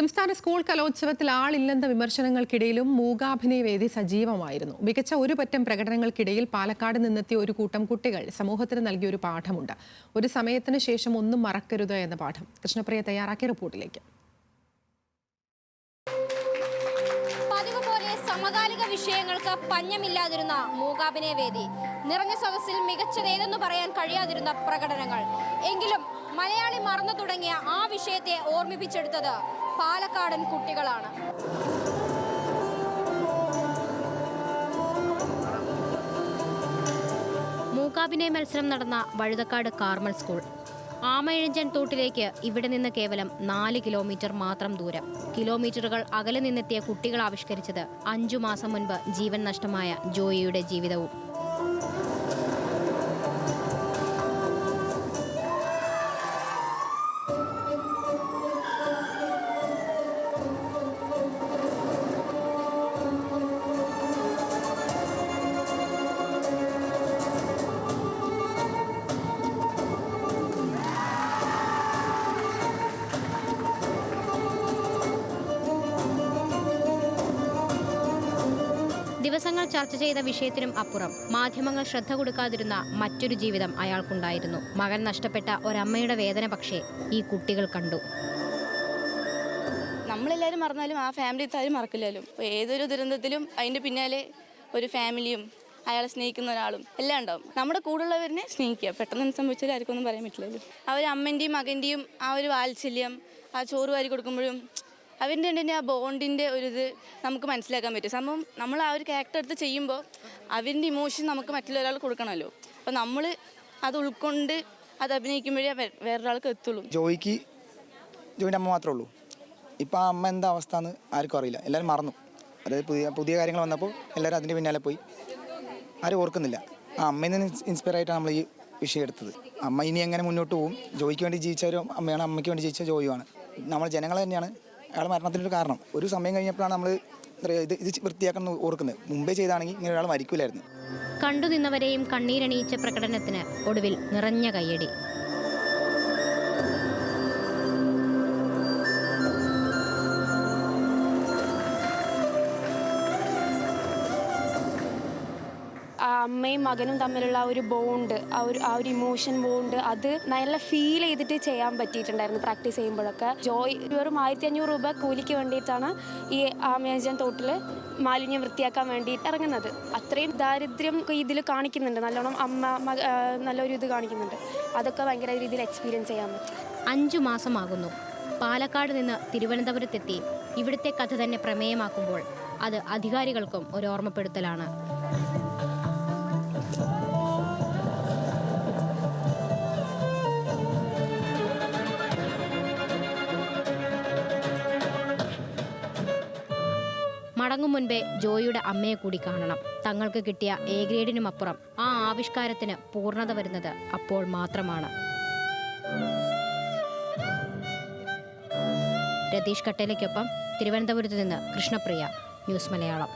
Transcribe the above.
സംസ്ഥാന സ്കൂൾ കലോത്സവത്തിൽ ആളില്ലെന്ന വിമർശനങ്ങൾക്കിടയിലും മൂകാഭിനയ വേദി സജീവമായിരുന്നു. മികച്ച ഒരു പറ്റം പ്രകടനങ്ങൾക്കിടയിൽ പാലക്കാട് നിന്നെത്തിയ ഒരു കൂട്ടം കുട്ടികൾ സമൂഹത്തിന് നൽകിയ ഒരു പാഠമുണ്ട്. ഒരു സമയത്തിന് ശേഷം ഒന്നും മറക്കരുത് എന്ന പാഠം. കൃഷ്ണപ്രിയ തയ്യാറാക്കിയ റിപ്പോർട്ടിലേക്ക്. പതിവുപോലെ സമകാലിക വിഷയങ്ങൾക്ക് പഞ്ഞമില്ലാതിരുന്ന മൂകാഭിനയ വേദി, നിറഞ്ഞ സദസ്സിൽ മികച്ചതേതെന്ന് പറയാൻ കഴിയാതിരുന്ന പ്രകടനങ്ങൾ. എങ്കിലും മലയാളി മറന്നു തുടങ്ങിയ ആ വിഷയത്തെ ഓർമ്മിപ്പിച്ചെടുത്തത് പാലക്കാടൻ കുട്ടികളാണ്. മൂകാഭിനയ മത്സരം നടന്ന വഴുതക്കാട് കാർമൽ സ്കൂൾ. ആമയിഴഞ്ചൻ തോട്ടിലേക്ക് ഇവിടെ നിന്ന് കേവലം 4 കിലോമീറ്റർ മാത്രം ദൂരം. കിലോമീറ്ററുകൾ അകലെ നിന്നെത്തിയ കുട്ടികൾ ആവിഷ്കരിച്ചത് 5 മാസം മുൻപ് ജീവൻ നഷ്ടമായ ജോയിയുടെ ജീവിതവും. ദിവസങ്ങൾ ചർച്ച ചെയ്ത വിഷയത്തിനും അപ്പുറം മാധ്യമങ്ങൾ ശ്രദ്ധ കൊടുക്കാതിരുന്ന മറ്റൊരു ജീവിതം അയാൾക്കുണ്ടായിരുന്നു. മകൻ നഷ്ടപ്പെട്ട ഒരമ്മയുടെ വേദന പക്ഷേ ഈ കുട്ടികൾ കണ്ടു. നമ്മളെല്ലാവരും മറന്നാലും ആ ഫാമിലിത്തെ ആരും മറക്കില്ലല്ലോ. ഏതൊരു ദുരന്തത്തിലും അതിൻ്റെ പിന്നാലെ ഒരു ഫാമിലിയും അയാളെ സ്നേഹിക്കുന്ന ഒരാളും എല്ലാം ഉണ്ടാവും. നമ്മുടെ കൂടുള്ളവരിനെ സ്നേഹിക്കുക. പെട്ടെന്ന് സംഭവിച്ചാലും ആർക്കൊന്നും പറയാൻ പറ്റില്ലല്ലോ. അവർ അമ്മൻ്റെയും മകൻ്റെയും ആ ഒരു വാത്സല്യം, ആ ചോറ് വാരി കൊടുക്കുമ്പോഴും അവൻ്റെ തന്നെ ആ ബോണ്ടിൻ്റെ ഒരിത് നമുക്ക് മനസ്സിലാക്കാൻ പറ്റും. സംഭവം നമ്മൾ ആ ഒരു ക്യാരക്ടർ എടുത്ത് ചെയ്യുമ്പോൾ അവൻ്റെ ഇമോഷൻ നമുക്ക് മറ്റുള്ളൊരാൾ കൊടുക്കണമല്ലോ. അപ്പോൾ നമ്മൾ അത് ഉൾക്കൊണ്ട് അത് അഭിനയിക്കുമ്പോഴേ വേറൊരാൾക്ക് എത്തുള്ളൂ. ജോയിൻ്റെ അമ്മ മാത്രമേ ഉള്ളൂ. ഇപ്പോൾ ആ അമ്മ എന്താ അവസ്ഥ എന്ന് ആർക്കും അറിയില്ല. എല്ലാവരും മറന്നു. അതായത് പുതിയ കാര്യങ്ങൾ വന്നപ്പോൾ എല്ലാവരും അതിൻ്റെ പിന്നാലെ പോയി. ആരും ഓർക്കുന്നില്ല. ആ അമ്മയിൽ നിന്ന് ഇൻസ്പയർ ആയിട്ടാണ് നമ്മൾ ഈ വിഷയം എടുത്തത്. അമ്മ ഇനി എങ്ങനെ മുന്നോട്ട് പോകും? ജോയിക്ക് വേണ്ടി ജീവിച്ചവരും അമ്മയാണ്, അമ്മയ്ക്ക് വേണ്ടി ജീവിച്ച ജോയുമാണ്. നമ്മൾ ജനങ്ങൾ തന്നെയാണ് അയാൾ മരണത്തിനൊരു കാരണം. ഒരു സമയം കഴിഞ്ഞപ്പോഴാണ് നമ്മൾ ഇത് വൃത്തിയാക്കാൻ ഓർക്കുന്നത്. മുമ്പേ ചെയ്താണെങ്കിൽ ഇങ്ങനെ ഒരാൾ മരിക്കില്ലായിരുന്നു. കണ്ടുനിന്നവരെയും കണ്ണീരണിയിച്ച പ്രകടനത്തിന് ഒടുവിൽ നിറഞ്ഞ കയ്യടി. അമ്മയും മകനും തമ്മിലുള്ള ഒരു ബോണ്ട്, ആ ഒരു ഇമോഷൻ ബോണ്ട്, അത് നല്ല ഫീൽ ചെയ്തിട്ട് ചെയ്യാൻ പറ്റിയിട്ടുണ്ടായിരുന്നു. പ്രാക്ടീസ് ചെയ്യുമ്പോഴൊക്കെ ജോയ് വെറും 1500 രൂപ കൂലിക്ക് വേണ്ടിയിട്ടാണ് ഈ ആമയിഴഞ്ചൻ തോട്ടിൽ മാലിന്യം വൃത്തിയാക്കാൻ വേണ്ടിയിട്ട് ഇറങ്ങുന്നത്. അത്രയും ദാരിദ്ര്യം ഇതിൽ കാണിക്കുന്നുണ്ട്. നല്ലോണം നല്ലൊരു ഇത് കാണിക്കുന്നുണ്ട്. അതൊക്കെ ഭയങ്കര രീതിയിൽ എക്സ്പീരിയൻസ് ചെയ്യാൻ പറ്റും. 5 മാസമാകുന്നു പാലക്കാട് നിന്ന് തിരുവനന്തപുരത്തെത്തി ഇവിടുത്തെ കഥ തന്നെ പ്രമേയമാക്കുമ്പോൾ അത് അധികാരികൾക്കും ഒരു ഓർമ്മപ്പെടുത്തലാണ്. മടങ്ങും മുൻപേ ജോയിയുടെ അമ്മയെ കൂടി കാണണം. തങ്ങൾക്ക് കിട്ടിയ എ ഗ്രേഡിനുമപ്പുറം ആ ആവിഷ്കാരത്തിന് പൂർണ്ണത വരുന്നത് അപ്പോൾ മാത്രമാണ്. രതീഷ് കട്ടേലയ്ക്കൊപ്പം തിരുവനന്തപുരത്ത് നിന്ന് കൃഷ്ണപ്രിയ, ന്യൂസ് മലയാളം.